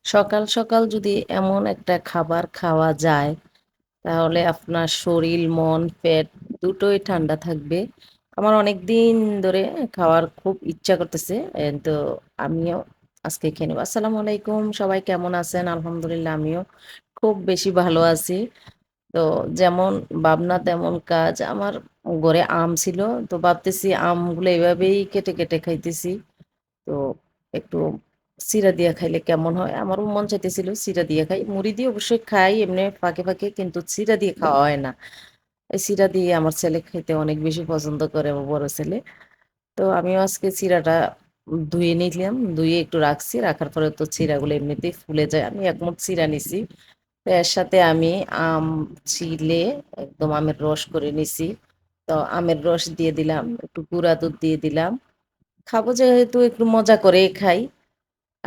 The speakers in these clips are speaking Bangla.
সকাল সকাল যদি এমন একটা খাবার খাওয়া যায় তাহলে আপনার শরীর মন পেট দুটোই ঠান্ডা থাকবে। আমার অনেক দিন ধরে খাওয়ার খুব ইচ্ছা করতেছে। তো আমিও আজকে খেয়ে নেবো। আসসালামু আলাইকুম, সবাই কেমন আছেন? আলহামদুলিল্লাহ আমিও খুব বেশি ভালো আছি। তো যেমন ভাবনা তেমন কাজ। আমার ঘরে আম ছিল, তো ভাবতেছি আমগুলো এভাবেই কেটে কেটে খাইতেছি। তো একটু চিড়া দিয়া খাইলে কেমন হয়? আমারও মন চাইতেছিল চিড়া দিয়ে খাই। মুড়ি দিয়ে অবশ্যই খাই এমনি ফাঁকে ফাঁকে, কিন্তু চিড়া দিয়ে খাওয়া হয় না। এই চিড়া দিয়ে আমার ছেলে খেতে অনেক বেশি পছন্দ করে, আমার বড় ছেলে। তো আমিও আজকে চিড়াটা ধুয়ে নিলাম, ধুয়ে একটু রাখছি, রাখার পরে তো চিড়াগুলো এমনিতেই ফুলে যায়। আমি এক মুঠ চিড়া নিছি। তো এর সাথে আমি আম ছিলে একদম আমের রস করে নিছি। তো আমের রস দিয়ে দিলাম, একটু গুঁড়া দুধ দিয়ে দিলাম। খাবো যেহেতু একটু মজা করে খাই।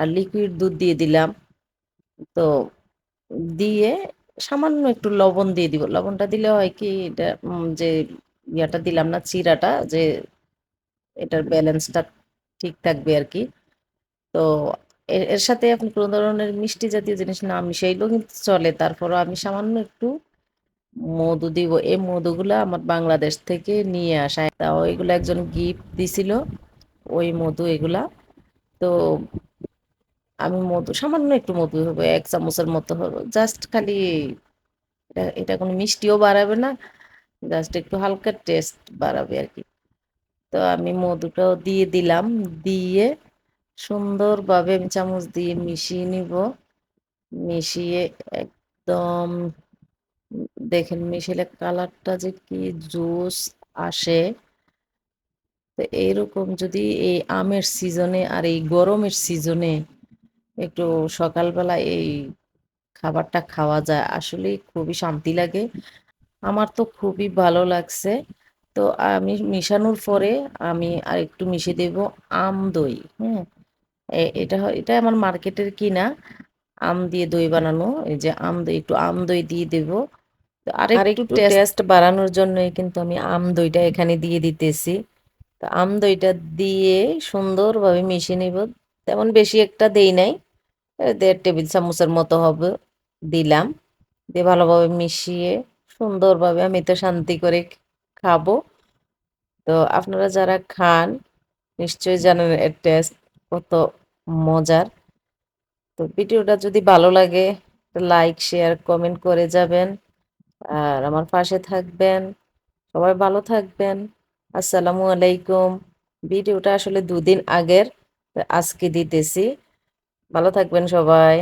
আর লিকুইড দুধ দিয়ে দিলাম। তো দিয়ে সামান্য একটু লবণ দিয়ে দিব। লবণটা দিলে হয় কি, এটা যে ইয়াটা দিলাম না, চিড়াটা যে এটার ব্যালেন্সটা ঠিক থাকবে আর কি। তো এর সাথে আপনি কোনো ধরনের মিষ্টি জাতীয় জিনিস না মিশাইলেও কিন্তু চলে। তারপরও আমি সামান্য একটু মধু দিব। এই মধুগুলা আমার বাংলাদেশ থেকে নিয়ে আসা, তাও এগুলো একজন গিফট দিছিল, ওই মধু এগুলা। তো আমি মধু সামান্য একটু মধু হবে, 1 চামচের মতো হবে, জাস্ট খালি এটা কোনো মিষ্টিও বাড়াবে না, জাস্ট একটু হালকা টেস্ট বাড়াবে আর কি। তো আমি মধুটাও দিয়ে দিলাম, দিয়ে সুন্দরভাবে আমি চামচ দিয়ে মিশিয়ে নিব। মিশিয়ে একদম দেখেন মিশিয়ে কালারটা যে কি জুস আসে। তো এইরকম যদি এই আমের সিজনে আর এই গরমের সিজনে একটু সকালবেলা এই খাবারটা খাওয়া যায়, আসলেই খুবই শান্তি লাগে। আমার তো খুবই ভালো লাগছে। তো আমি মিশানোর পরে আমি আর একটু মিশিয়ে দেব আম দই। হ্যাঁ, এটা আমার মার্কেটের কিনা আম দিয়ে দই বানানো। এই যে আম দই, একটু আম দই দিয়ে দেব। তো আর আরেকটু একটু টেস্ট বাড়ানোর জন্যই কিন্তু আমি আম দইটা এখানে দিয়ে দিতেছি। তো আম দইটা দিয়ে সুন্দরভাবে মিশিয়ে নিব। তেমন বেশি একটা দেই নাই, 1.5 টেবিল চামচের মতো হবে দিলাম। দিয়ে ভালোভাবে মিশিয়ে সুন্দরভাবে আমি তো শান্তি করে খাবো। তো আপনারা যারা খান নিশ্চয়ই জানেন এর টেস্ট কত মজার। তো ভিডিওটা যদি ভালো লাগে লাইক শেয়ার কমেন্ট করে যাবেন, আর আমার পাশে থাকবেন। সবাই ভালো থাকবেন। আসসালামু আলাইকুম। ভিডিওটা আসলে 2 দিন আগের, আজকে দিতেছি। ভালো থাকবেন সবাই।